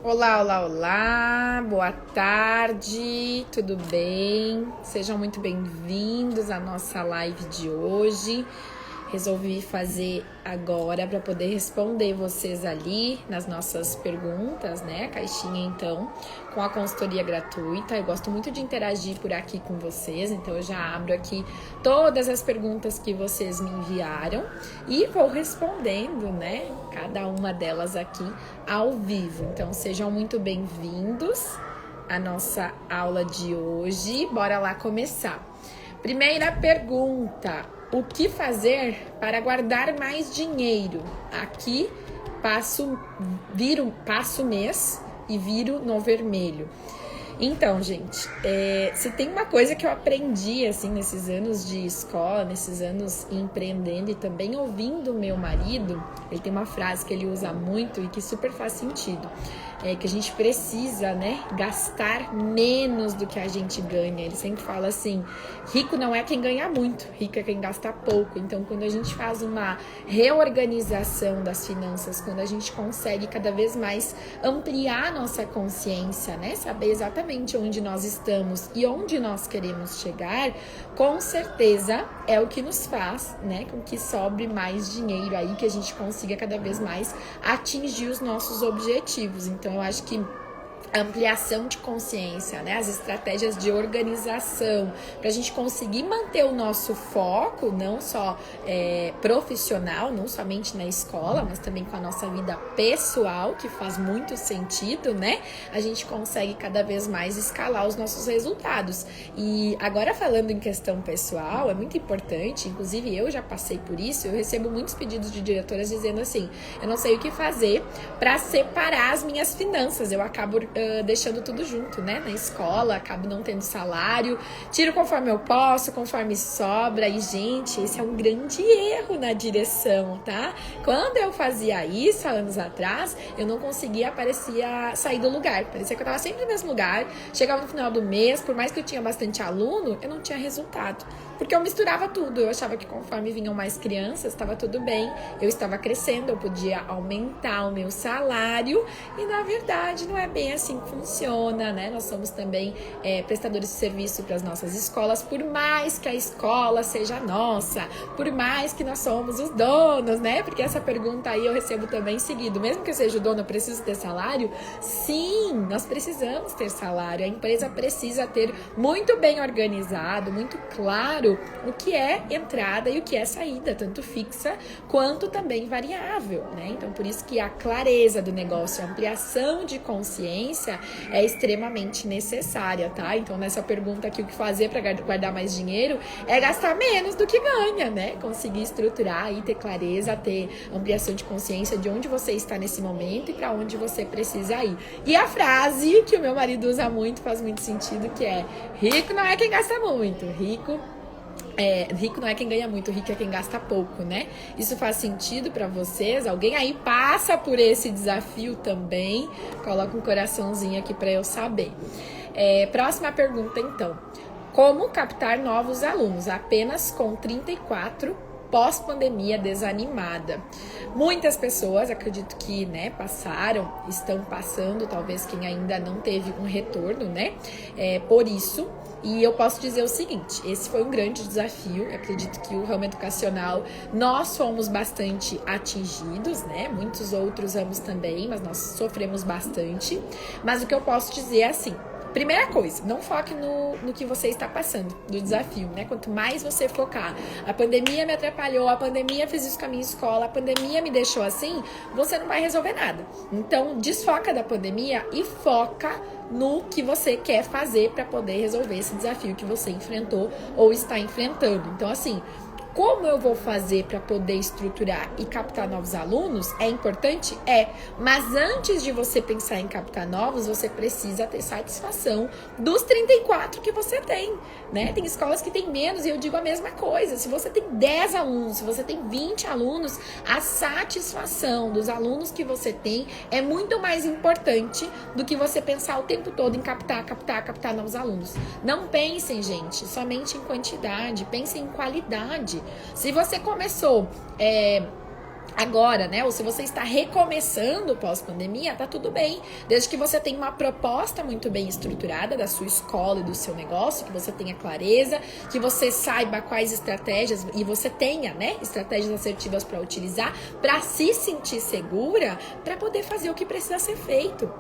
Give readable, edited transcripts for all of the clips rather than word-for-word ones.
Olá, olá, olá, boa tarde, tudo bem? Sejam muito bem-vindos à nossa live de hoje. Resolvi fazer agora para poder responder vocês ali nas nossas perguntas, né? A caixinha, então, com a consultoria gratuita. Eu gosto muito de interagir por aqui com vocês, então eu já abro aqui todas as perguntas que vocês me enviaram e vou respondendo, né? Cada uma delas aqui ao vivo. Então, sejam muito bem-vindos à nossa aula de hoje. Bora lá começar. Primeira pergunta: o que fazer para guardar mais dinheiro? Aqui passo mês e viro no vermelho. Então, gente, se tem uma coisa que eu aprendi, assim, nesses anos de escola, nesses anos empreendendo e também ouvindo o meu marido, ele tem uma frase que ele usa muito e que super faz sentido. Que a gente precisa, né, gastar menos do que a gente ganha. Ele sempre fala assim, rico não é quem ganha muito, rico é quem gasta pouco. Então, quando a gente faz uma reorganização das finanças, quando a gente consegue cada vez mais ampliar a nossa consciência, né, saber exatamente onde nós estamos e onde nós queremos chegar, com certeza é o que nos faz, né, com que sobre mais dinheiro aí, que a gente consiga cada vez mais atingir os nossos objetivos. Então, eu acho que a ampliação de consciência, né? As estratégias de organização, para a gente conseguir manter o nosso foco, não só profissional, não somente na escola, mas também com a nossa vida pessoal, que faz muito sentido, né? A gente consegue cada vez mais escalar os nossos resultados. E agora falando em questão pessoal, é muito importante, inclusive eu já passei por isso, eu recebo muitos pedidos de diretoras dizendo assim, eu não sei o que fazer para separar as minhas finanças, eu acabo deixando tudo junto, né? Na escola, acabo não tendo salário, tiro conforme eu posso, conforme sobra. E, gente, esse é um grande erro na direção, tá? Quando eu fazia isso, há anos atrás, eu não conseguia, sair do lugar. Parecia que eu tava sempre no mesmo lugar. Chegava no final do mês, por mais que eu tinha bastante aluno, eu não tinha resultado. Porque eu misturava tudo. Eu achava que conforme vinham mais crianças, estava tudo bem. Eu estava crescendo, eu podia aumentar o meu salário. E, na verdade, não é bem assim que funciona, né? Nós somos também prestadores de serviço para as nossas escolas, por mais que a escola seja nossa, por mais que nós somos os donos, né? Porque essa pergunta aí eu recebo também seguido. Mesmo que eu seja o dono, eu preciso ter salário? Sim, nós precisamos ter salário. A empresa precisa ter muito bem organizado, muito claro o que é entrada e o que é saída, tanto fixa quanto também variável, né? Então, por isso que a clareza do negócio, a ampliação de consciência é extremamente necessária, tá? Então, nessa pergunta aqui, o que fazer para guardar mais dinheiro é gastar menos do que ganha, né? Conseguir estruturar e ter clareza, ter ampliação de consciência de onde você está nesse momento e para onde você precisa ir. E a frase que o meu marido usa muito, faz muito sentido, que é: rico não é quem gasta muito, rico não é quem ganha muito, rico é quem gasta pouco, né? Isso faz sentido pra vocês? Alguém aí passa por esse desafio também? Coloca um coraçãozinho aqui pra eu saber. Próxima pergunta, então. Como captar novos alunos apenas com 34 pós-pandemia desanimada? Muitas pessoas, acredito que, né, passaram, estão passando, talvez quem ainda não teve um retorno, né, por isso. E eu posso dizer o seguinte, esse foi um grande desafio, eu acredito que o ramo educacional, nós fomos bastante atingidos, né, muitos outros ramos também, mas nós sofremos bastante. Mas o que eu posso dizer é assim, primeira coisa, não foque no que você está passando, do desafio, né? Quanto mais você focar, a pandemia me atrapalhou, a pandemia fez isso com a minha escola, a pandemia me deixou assim, você não vai resolver nada. Então, desfoca da pandemia e foca no que você quer fazer para poder resolver esse desafio que você enfrentou ou está enfrentando. Então, assim, como eu vou fazer para poder estruturar e captar novos alunos? É importante? Mas antes de você pensar em captar novos, você precisa ter satisfação dos 34 que você tem, né? Tem escolas que tem menos e eu digo a mesma coisa. Se você tem 10 alunos, se você tem 20 alunos, a satisfação dos alunos que você tem é muito mais importante do que você pensar o tempo todo em captar novos alunos. Não pensem, gente, somente em quantidade, pensem em qualidade. Se você começou agora, né? Ou se você está recomeçando pós-pandemia, tá tudo bem. Desde que você tenha uma proposta muito bem estruturada da sua escola e do seu negócio, que você tenha clareza, que você saiba quais estratégias e você tenha, né, estratégias assertivas para utilizar, para se sentir segura, para poder fazer o que precisa ser feito.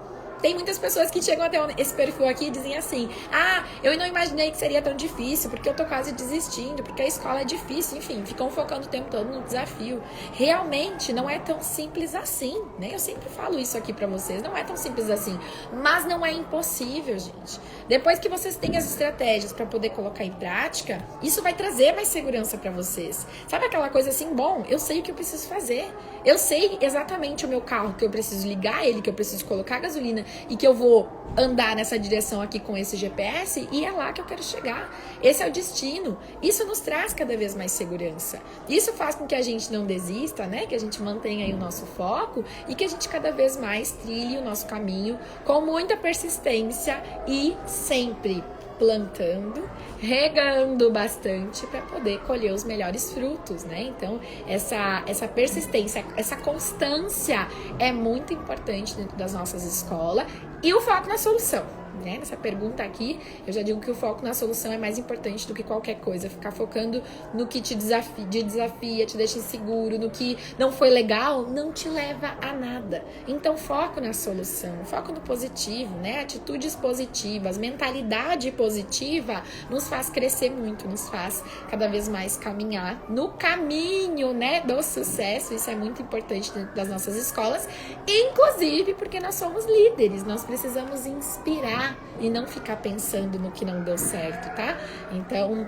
Tem muitas pessoas que chegam até esse perfil aqui e dizem assim: ah, eu não imaginei que seria tão difícil, porque eu tô quase desistindo, porque a escola é difícil, enfim, ficam focando o tempo todo no desafio. Realmente não é tão simples assim, né? Eu sempre falo isso aqui pra vocês, não é tão simples assim, mas não é impossível, gente. Depois que vocês têm as estratégias pra poder colocar em prática, isso vai trazer mais segurança pra vocês. Sabe aquela coisa assim, bom, eu sei o que eu preciso fazer, eu sei exatamente o meu carro, que eu preciso ligar ele, que eu preciso colocar gasolina, e que eu vou andar nessa direção aqui com esse GPS e é lá que eu quero chegar. Esse é o destino. Isso nos traz cada vez mais segurança. Isso faz com que a gente não desista, né? Que a gente mantenha aí o nosso foco e que a gente cada vez mais trilhe o nosso caminho com muita persistência e sempre plantando, regando bastante para poder colher os melhores frutos, né? Então, essa persistência, essa constância é muito importante dentro das nossas escolas e o foco na solução. Né? Nessa pergunta aqui, eu já digo que o foco na solução é mais importante do que qualquer coisa. Ficar focando no que te desafia, te deixa inseguro, no que não foi legal, não te leva a nada. Então, foco na solução, foco no positivo, né? Atitudes positivas, mentalidade positiva nos faz crescer muito, nos faz cada vez mais caminhar no caminho, né, do sucesso. Isso é muito importante dentro das nossas escolas, inclusive porque nós somos líderes, nós precisamos inspirar e não ficar pensando no que não deu certo, tá? Então,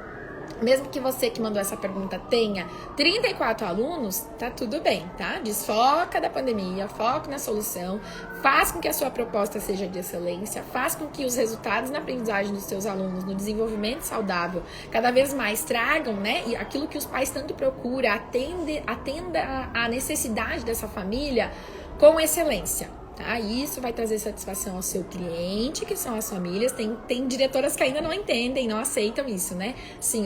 mesmo que você que mandou essa pergunta tenha 34 alunos, tá tudo bem, tá? Desfoca da pandemia, foca na solução, faz com que a sua proposta seja de excelência, faz com que os resultados na aprendizagem dos seus alunos, no desenvolvimento saudável, cada vez mais tragam, né? E aquilo que os pais tanto procuram, atenda a necessidade dessa família com excelência. Tá? Isso vai trazer satisfação ao seu cliente, que são as famílias. Tem diretoras que ainda não entendem, não aceitam isso, né? Sim,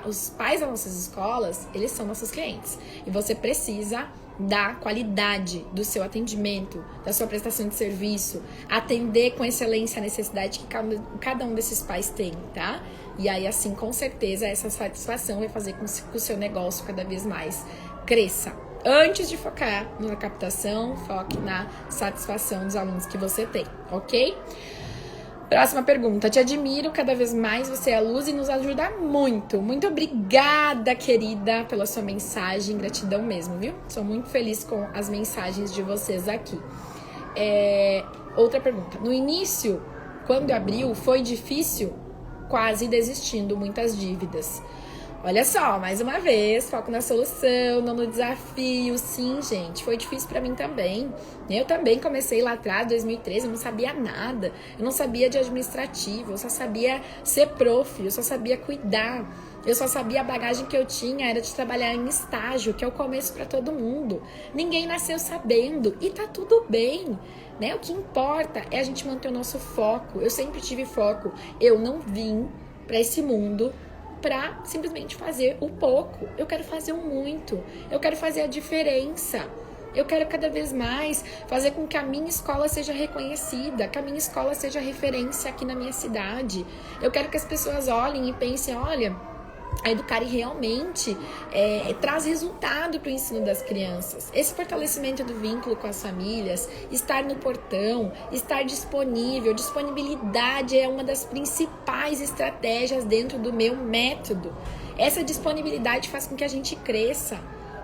os pais das nossas escolas, eles são nossos clientes. E você precisa da qualidade do seu atendimento, da sua prestação de serviço, atender com excelência a necessidade que cada um desses pais tem, tá? E aí, assim, com certeza, essa satisfação vai fazer com que o seu negócio cada vez mais cresça. Antes de focar na captação, foque na satisfação dos alunos que você tem, ok? Próxima pergunta. Te admiro cada vez mais, você é a luz e nos ajuda muito. Muito obrigada, querida, pela sua mensagem. Gratidão mesmo, viu? Sou muito feliz com as mensagens de vocês aqui. Outra pergunta. No início, quando abriu, foi difícil? Quase desistindo, muitas dívidas. Olha só, mais uma vez, foco na solução, não no desafio. Sim, gente, foi difícil pra mim também. Eu também comecei lá atrás, 2013, eu não sabia nada. Eu não sabia de administrativo, eu só sabia ser prof, eu só sabia cuidar. Eu só sabia a bagagem que eu tinha era de trabalhar em estágio, que é o começo pra todo mundo. Ninguém nasceu sabendo e tá tudo bem. Né? O que importa é a gente manter o nosso foco. Eu sempre tive foco. Eu não vim pra esse mundo para simplesmente fazer o pouco. Eu quero fazer o muito. Eu quero fazer a diferença. Eu quero cada vez mais fazer com que a minha escola seja reconhecida, que a minha escola seja referência aqui na minha cidade. Eu quero que as pessoas olhem e pensem, olha, a Educare realmente traz resultado para o ensino das crianças. Esse fortalecimento do vínculo com as famílias, estar no portão, estar disponível, disponibilidade é uma das principais estratégias dentro do meu método. Essa disponibilidade faz com que a gente cresça.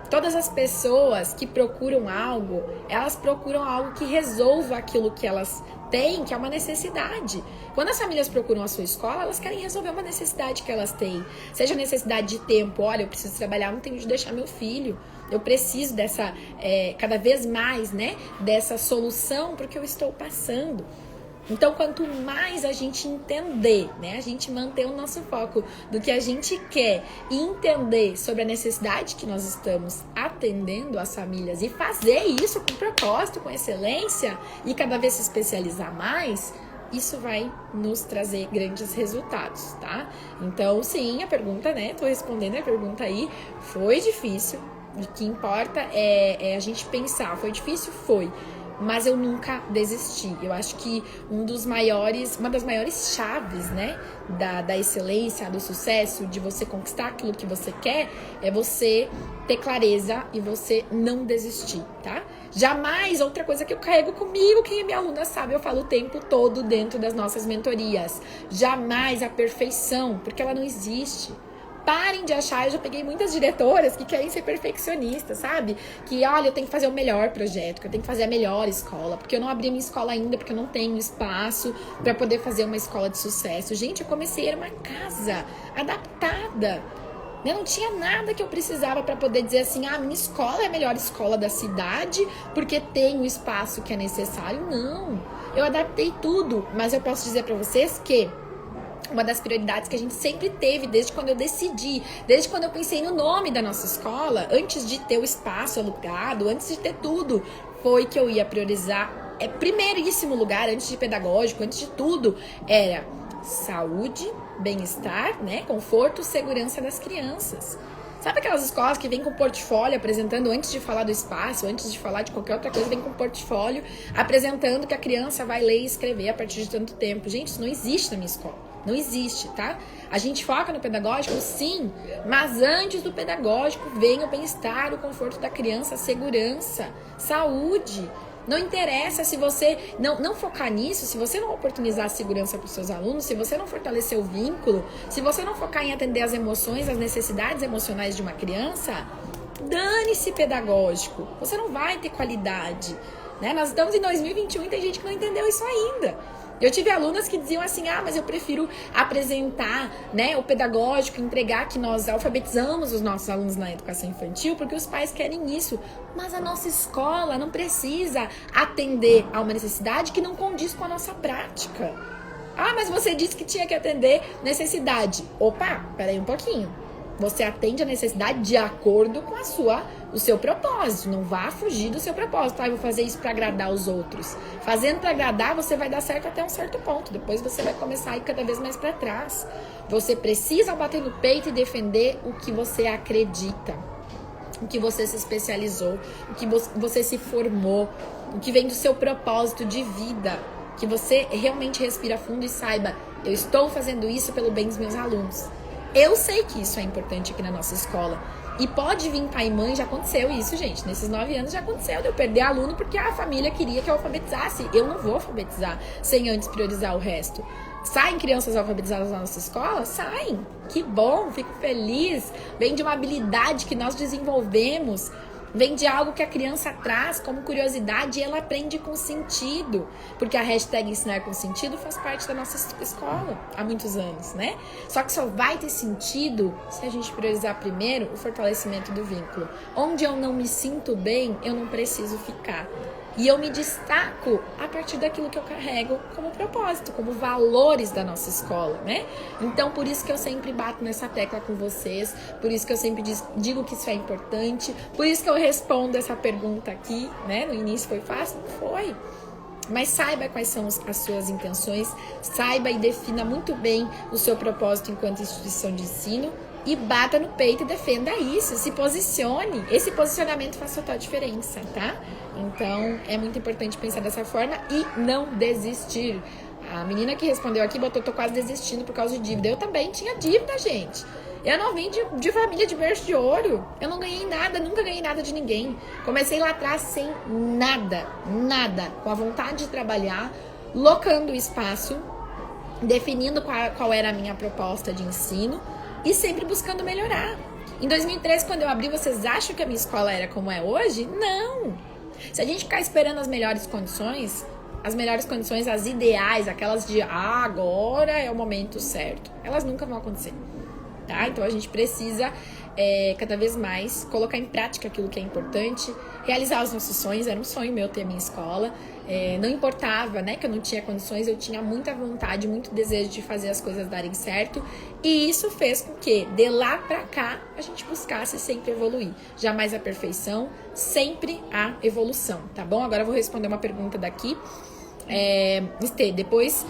Todas as pessoas que procuram algo, elas procuram algo que resolva aquilo que elas têm, que é uma necessidade. Quando as famílias procuram a sua escola, elas querem resolver uma necessidade que elas têm. Seja necessidade de tempo, olha, eu preciso trabalhar, não tenho de deixar meu filho. Eu preciso dessa, cada vez mais, né, dessa solução para o que eu estou passando. Então, quanto mais a gente entender, né, a gente manter o nosso foco do que a gente quer e entender sobre a necessidade que nós estamos atendendo as famílias e fazer isso com propósito, com excelência e cada vez se especializar mais, isso vai nos trazer grandes resultados, tá? Então, sim, a pergunta, né, tô respondendo a pergunta aí, foi difícil. O que importa é a gente pensar, foi difícil? Foi. Mas eu nunca desisti. Eu acho que uma das maiores chaves, né, da excelência, do sucesso, de você conquistar aquilo que você quer, é você ter clareza e você não desistir, tá? Jamais, outra coisa que eu carrego comigo, quem é minha aluna sabe, eu falo o tempo todo dentro das nossas mentorias. Jamais a perfeição, porque ela não existe. Parem de achar, eu já peguei muitas diretoras que querem ser perfeccionistas, sabe? Que, olha, eu tenho que fazer o melhor projeto, que eu tenho que fazer a melhor escola, porque eu não abri a minha escola ainda, porque eu não tenho espaço para poder fazer uma escola de sucesso. Gente, eu comecei, era uma casa adaptada. Eu não tinha nada que eu precisava para poder dizer assim, minha escola é a melhor escola da cidade, porque tem o espaço que é necessário. Não, eu adaptei tudo, mas eu posso dizer para vocês que uma das prioridades que a gente sempre teve desde quando eu decidi, desde quando eu pensei no nome da nossa escola, antes de ter o espaço alugado, antes de ter tudo, foi que eu ia priorizar, primeiríssimo lugar, antes de pedagógico, antes de tudo, era saúde, bem-estar, né, conforto, segurança das crianças. Sabe aquelas escolas que vem com portfólio apresentando, antes de falar do espaço, antes de falar de qualquer outra coisa, vem com portfólio apresentando que a criança vai ler e escrever a partir de tanto tempo. Gente, isso não existe na minha escola. Não existe, tá? A gente foca no pedagógico, sim, mas antes do pedagógico vem o bem-estar, o conforto da criança, a segurança, saúde. Não interessa se você não focar nisso, se você não oportunizar a segurança para os seus alunos, se você não fortalecer o vínculo, se você não focar em atender as emoções, as necessidades emocionais de uma criança, dane-se pedagógico. Você não vai ter qualidade, né? Nós estamos em 2021 e tem gente que não entendeu isso ainda. Eu tive alunas que diziam assim, mas eu prefiro apresentar, né, o pedagógico, entregar que nós alfabetizamos os nossos alunos na educação infantil, porque os pais querem isso. Mas a nossa escola não precisa atender a uma necessidade que não condiz com a nossa prática. Mas você disse que tinha que atender necessidade. Opa, peraí um pouquinho. Você atende a necessidade de acordo com o seu propósito. Não vá fugir do seu propósito. Eu vou fazer isso para agradar os outros. Fazendo para agradar, você vai dar certo até um certo ponto. Depois você vai começar a ir cada vez mais para trás. Você precisa bater no peito e defender o que você acredita. O que você se especializou. O que você se formou. O que vem do seu propósito de vida. Que você realmente respira fundo e saiba, eu estou fazendo isso pelo bem dos meus alunos. Eu sei que isso é importante aqui na nossa escola. E pode vir pai e mãe, já aconteceu isso, gente. Nesses 9 anos já aconteceu de eu perder aluno porque a família queria que eu alfabetizasse. Eu não vou alfabetizar sem antes priorizar o resto. Saem crianças alfabetizadas na nossa escola? Saem. Que bom, fico feliz. Vem de uma habilidade que nós desenvolvemos. Vem de algo que a criança traz como curiosidade e ela aprende com sentido. Porque a hashtag ensinar com sentido faz parte da nossa escola há muitos anos, né? Só que só vai ter sentido se a gente priorizar primeiro o fortalecimento do vínculo. Onde eu não me sinto bem, eu não preciso ficar. E eu me destaco a partir daquilo que eu carrego como propósito, como valores da nossa escola, né? Então, por isso que eu sempre bato nessa tecla com vocês, por isso que eu sempre digo que isso é importante, por isso que eu respondo essa pergunta aqui, né? No início foi fácil? Não foi. Mas saiba quais são as suas intenções, saiba e defina muito bem o seu propósito enquanto instituição de ensino, e bata no peito e defenda isso, se posicione. Esse posicionamento faz total diferença, tá? Então, é muito importante pensar dessa forma e não desistir. A menina que respondeu aqui botou, tô quase desistindo por causa de dívida. Eu também tinha dívida, gente. Eu não vim de família de berço de ouro. Eu não ganhei nada, nunca ganhei nada de ninguém. Comecei lá atrás sem nada, com a vontade de trabalhar, locando o espaço, definindo qual era a minha proposta de ensino, e sempre buscando melhorar. Em 2013, quando eu abri, vocês acham que a minha escola era como é hoje? Não! Se a gente ficar esperando as melhores condições, as ideais, aquelas de agora é o momento certo, elas nunca vão acontecer, tá? Então a gente precisa cada vez mais colocar em prática aquilo que é importante, realizar os nossos sonhos. Era um sonho meu ter a minha escola. Não importava, né, que eu não tinha condições, eu tinha muita vontade, muito desejo de fazer as coisas darem certo, e isso fez com que, de lá pra cá, a gente buscasse sempre evoluir. Jamais a perfeição, sempre a evolução, tá bom? Agora eu vou responder uma pergunta daqui. Estê, depois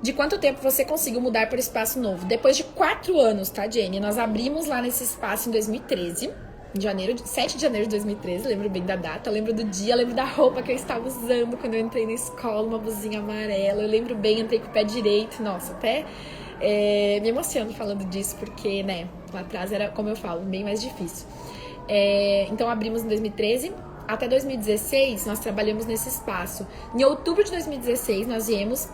de quanto tempo você conseguiu mudar para o espaço novo? Depois de 4 anos, tá, Jenny? Nós abrimos lá nesse espaço em 2013. em janeiro, 7 de janeiro de 2013, lembro bem da data, lembro do dia, lembro da roupa que eu estava usando quando eu entrei na escola, uma blusinha amarela, eu lembro bem, entrei com o pé direito, nossa, até me emociono falando disso, porque, né, lá atrás era, como eu falo, bem mais difícil. Então abrimos em 2013, até 2016 nós trabalhamos nesse espaço. Em outubro de 2016 nós viemos.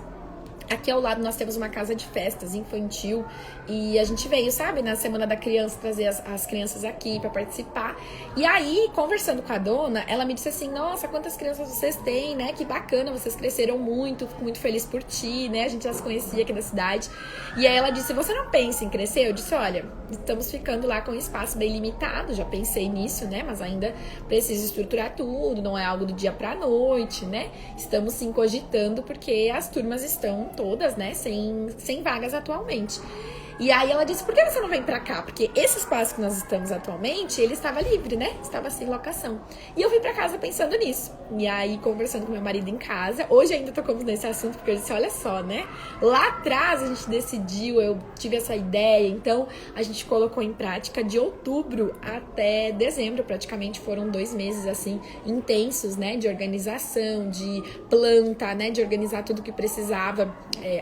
Aqui ao lado nós temos uma casa de festas infantil e a gente veio, sabe, na Semana da Criança, trazer as crianças aqui pra participar. E aí, conversando com a dona, ela me disse assim, nossa, quantas crianças vocês têm, né? Que bacana, vocês cresceram muito, fico muito feliz por ti, né? A gente já se conhecia aqui da cidade. E aí ela disse, você não pensa em crescer? Eu disse, olha, estamos ficando lá com um espaço bem limitado, já pensei nisso, né? Mas ainda preciso estruturar tudo, não é algo do dia pra noite, né? Estamos sim cogitando porque as turmas estão todas, né, sem vagas atualmente. E aí ela disse, por que você não vem pra cá? Porque esse espaço que nós estamos atualmente, ele estava livre, né? Estava sem locação. E eu vim pra casa pensando nisso. E aí, conversando com meu marido em casa, hoje ainda tocamos nesse assunto, porque eu disse, olha só, né? Lá atrás a gente decidiu, eu tive essa ideia, então a gente colocou em prática de outubro até dezembro, praticamente foram 2 meses, assim, intensos, né? De organização, de planta, né? De organizar tudo que precisava,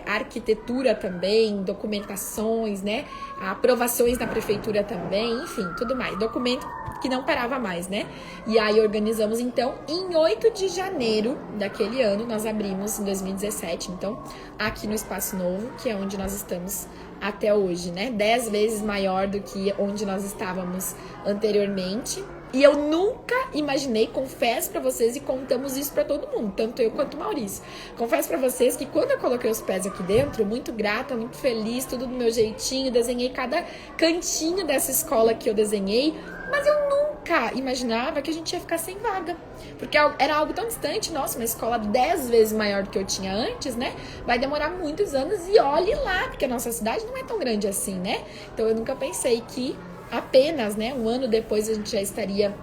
arquitetura também, documentações, né? Aprovações da prefeitura também, enfim, tudo mais. Documento que não parava mais, né? E aí organizamos, então, em 8 de janeiro daquele ano, nós abrimos em 2017, então, aqui no Espaço Novo, que é onde nós estamos até hoje, né? 10 vezes maior do que onde nós estávamos anteriormente. E eu nunca imaginei, confesso pra vocês, e contamos isso pra todo mundo, tanto eu quanto o Maurício. Confesso pra vocês que quando eu coloquei os pés aqui dentro, muito grata, muito feliz, tudo do meu jeitinho, desenhei cada cantinho dessa escola que eu desenhei, mas eu nunca imaginava que a gente ia ficar sem vaga. Porque era algo tão distante, nossa, uma escola 10 vezes maior do que eu tinha antes, né? Vai demorar muitos anos e olhe lá, porque a nossa cidade não é tão grande assim, né? Então eu nunca pensei que apenas, né, um ano depois a gente já estaria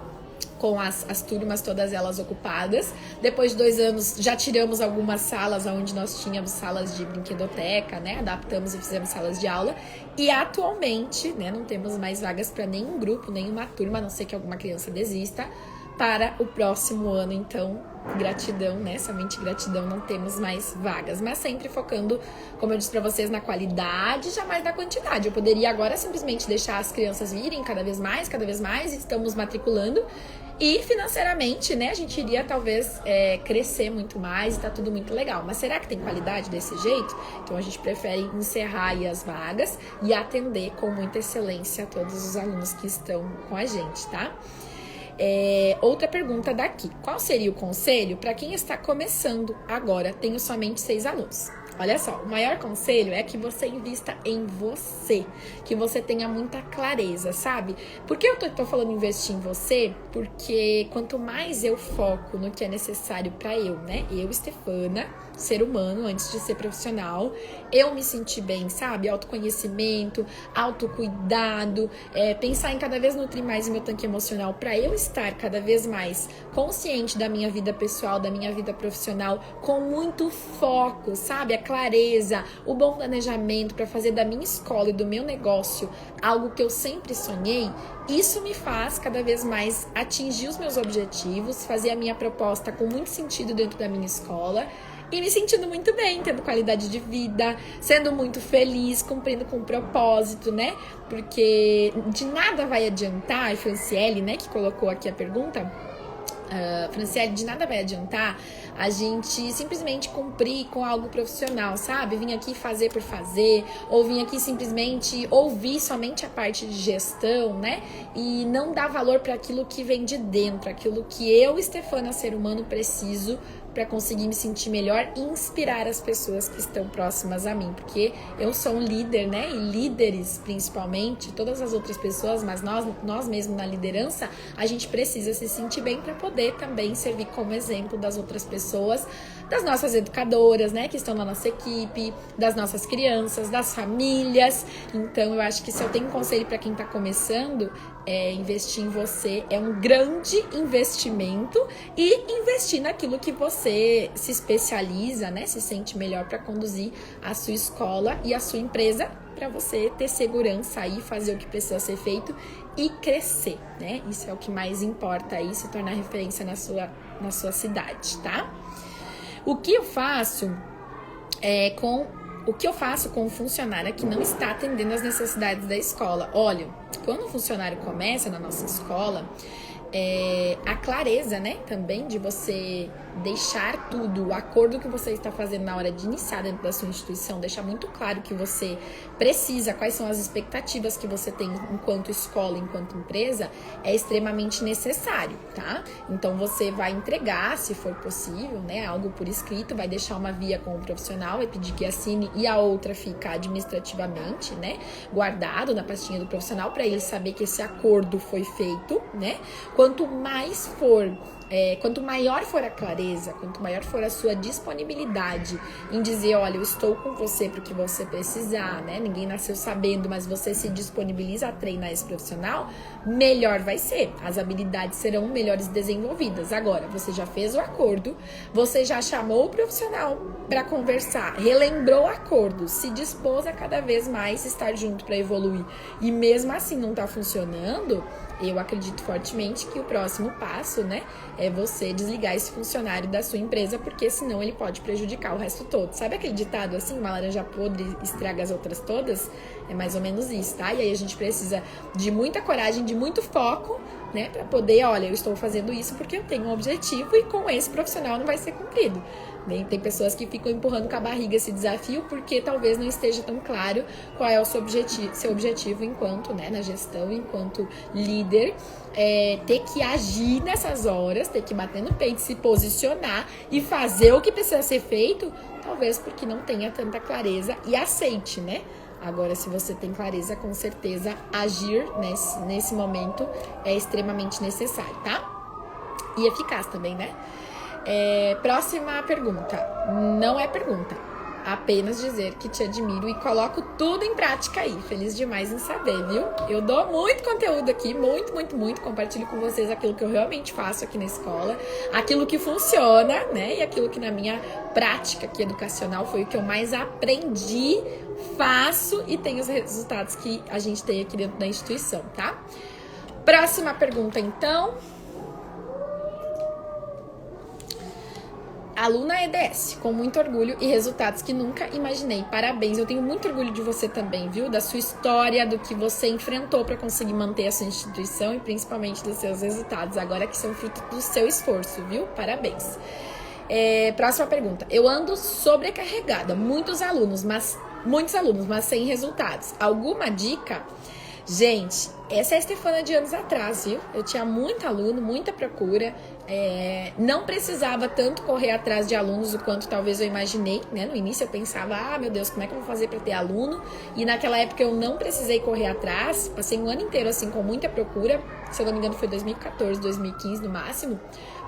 com as turmas, todas elas ocupadas. Depois de 2 anos, já tiramos algumas salas onde nós tínhamos salas de brinquedoteca, né? Adaptamos e fizemos salas de aula. E atualmente, né, não temos mais vagas para nenhum grupo, nenhuma turma, a não ser que alguma criança desista, para o próximo ano. Então, gratidão, né? Somente gratidão, não temos mais vagas. Mas sempre focando, como eu disse pra vocês, na qualidade, jamais na quantidade. Eu poderia agora simplesmente deixar as crianças virem cada vez mais, estamos matriculando. E financeiramente, né, a gente iria talvez crescer muito mais e tá tudo muito legal. Mas será que tem qualidade desse jeito? Então a gente prefere encerrar aí as vagas e atender com muita excelência todos os alunos que estão com a gente, tá? Outra pergunta daqui. Qual seria o conselho para quem está começando agora? Tenho somente 6 alunos. Olha só, o maior conselho é que você invista em você, que você tenha muita clareza, sabe? Por que eu tô falando investir em você? Porque quanto mais eu foco no que é necessário para eu, né? Eu, Stefana, ser humano, antes de ser profissional, eu me sentir bem, sabe? Autoconhecimento, autocuidado, pensar em cada vez nutrir mais o meu tanque emocional para eu estar cada vez mais consciente da minha vida pessoal, da minha vida profissional, com muito foco, sabe? A clareza, o bom planejamento para fazer da minha escola e do meu negócio algo que eu sempre sonhei. Isso me faz cada vez mais atingir os meus objetivos, fazer a minha proposta com muito sentido dentro da minha escola e me sentindo muito bem, tendo qualidade de vida, sendo muito feliz, cumprindo com o propósito, né? Porque de nada vai adiantar, e Franciele, né, que colocou aqui a pergunta, Franciele, de nada vai adiantar a gente simplesmente cumprir com algo profissional, sabe? Vim aqui fazer por fazer, ou vim aqui simplesmente ouvir somente a parte de gestão, né? E não dar valor para aquilo que vem de dentro, aquilo que eu, Stefana, ser humano, preciso para conseguir me sentir melhor e inspirar as pessoas que estão próximas a mim, porque eu sou um líder, né? E líderes, principalmente, todas as outras pessoas, mas nós mesmos na liderança, a gente precisa se sentir bem para poder também servir como exemplo das outras pessoas, das nossas educadoras, né? Que estão na nossa equipe, das nossas crianças, das famílias. Então, eu acho que se eu tenho um conselho para quem tá começando, investir em você é um grande investimento e investir naquilo que você se especializa, né? Se sente melhor para conduzir a sua escola e a sua empresa para você ter segurança aí, fazer o que precisa ser feito e crescer, né? Isso é o que mais importa aí, se tornar referência na sua cidade, tá? O que eu faço com um funcionário que não está atendendo às necessidades da escola? Olha, quando um funcionário começa na nossa escola, a clareza, né, também de você deixar tudo, o acordo que você está fazendo na hora de iniciar dentro da sua instituição, deixar muito claro que você precisa, quais são as expectativas que você tem enquanto escola, enquanto empresa, é extremamente necessário, tá? Então você vai entregar, se for possível, né, algo por escrito, vai deixar uma via com o profissional e pedir que assine, e a outra fica administrativamente, né, guardado na pastinha do profissional para ele saber que esse acordo foi feito, né? Quanto maior for a clareza, quanto maior for a sua disponibilidade em dizer, olha, eu estou com você para o que você precisar, né? Ninguém nasceu sabendo, mas você se disponibiliza a treinar esse profissional, melhor vai ser. As habilidades serão melhores desenvolvidas. Agora, você já fez o acordo, você já chamou o profissional para conversar, relembrou o acordo, se dispôs a cada vez mais estar junto para evoluir, e mesmo assim não está funcionando, eu acredito fortemente que o próximo passo, né, é você desligar esse funcionário da sua empresa, porque senão ele pode prejudicar o resto todo. Sabe aquele ditado assim, uma laranja podre estraga as outras todas? É mais ou menos isso, tá? E aí a gente precisa de muita coragem, de muito foco, né, para poder, olha, eu estou fazendo isso porque eu tenho um objetivo e com esse profissional não vai ser cumprido. Tem pessoas que ficam empurrando com a barriga esse desafio porque talvez não esteja tão claro qual é o seu objetivo enquanto, né, na gestão, enquanto líder, ter que agir nessas horas, ter que bater no peito, se posicionar e fazer o que precisa ser feito, talvez porque não tenha tanta clareza e aceite, né? Agora, se você tem clareza, com certeza agir nesse momento é extremamente necessário, tá? E eficaz também, né? Próxima pergunta. Não é pergunta, apenas dizer que te admiro e coloco tudo em prática aí. Feliz demais em saber, viu? Eu dou muito conteúdo aqui, muito, muito, muito. Compartilho com vocês aquilo que eu realmente faço aqui na escola, aquilo que funciona, né? E aquilo que na minha prática aqui educacional foi o que eu mais aprendi, faço e tenho os resultados que a gente tem aqui dentro da instituição, tá? Próxima pergunta, então. Aluna EDS, com muito orgulho e resultados que nunca imaginei. Parabéns, eu tenho muito orgulho de você também, viu? Da sua história, do que você enfrentou para conseguir manter a sua instituição e principalmente dos seus resultados, agora que são fruto do seu esforço, viu? Parabéns. Próxima pergunta. Eu ando sobrecarregada, muitos alunos, mas sem resultados. Alguma dica? Gente, essa é a Stefana de anos atrás, viu? Eu tinha muito aluno, muita procura, não precisava tanto correr atrás de alunos o quanto talvez eu imaginei, né? No início eu pensava, meu Deus, como é que eu vou fazer para ter aluno? E naquela época eu não precisei correr atrás, passei um ano inteiro assim com muita procura, se eu não me engano foi 2014, 2015 no máximo,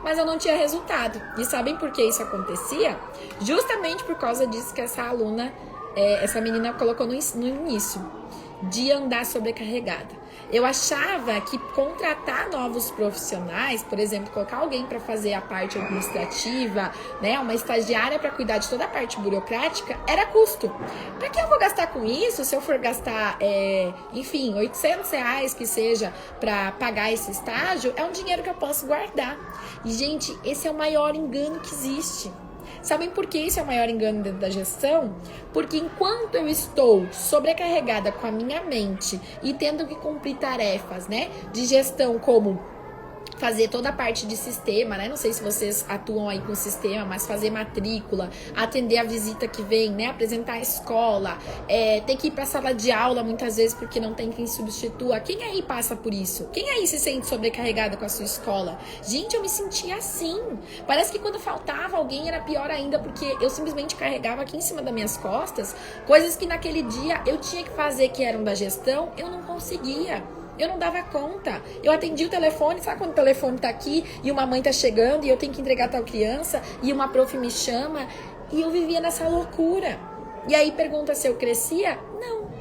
mas eu não tinha resultado. E sabem por que isso acontecia? Justamente por causa disso que essa menina colocou no início, de andar sobrecarregada. Eu achava que contratar novos profissionais, por exemplo, colocar alguém para fazer a parte administrativa, né, uma estagiária para cuidar de toda a parte burocrática, era custo. Para que eu vou gastar com isso se eu for gastar, enfim, R$800 que seja para pagar esse estágio? É um dinheiro que eu posso guardar. E, gente, esse é o maior engano que existe. Sabem por que isso é o maior engano dentro da gestão? Porque enquanto eu estou sobrecarregada com a minha mente e tendo que cumprir tarefas, né, de gestão, como fazer toda a parte de sistema, né? Não sei se vocês atuam aí com sistema, mas fazer matrícula, atender a visita que vem, né? Apresentar a escola, ter que ir para a sala de aula muitas vezes porque não tem quem substitua. Quem aí passa por isso? Quem aí se sente sobrecarregada com a sua escola? Gente, eu me sentia assim. Parece que quando faltava alguém era pior ainda, porque eu simplesmente carregava aqui em cima das minhas costas coisas que naquele dia eu tinha que fazer que eram da gestão, eu não conseguia. Eu não dava conta. Eu atendi o telefone, sabe quando o telefone tá aqui e uma mãe tá chegando e eu tenho que entregar tal criança e uma prof me chama, e eu vivia nessa loucura. E aí pergunta se eu crescia? Não.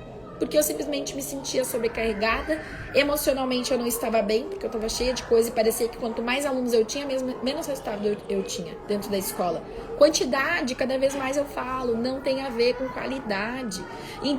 Porque eu simplesmente me sentia sobrecarregada, emocionalmente eu não estava bem, porque eu estava cheia de coisa e parecia que quanto mais alunos eu tinha, menos resultado eu tinha dentro da escola. Quantidade, cada vez mais eu falo, não tem a ver com qualidade. Então,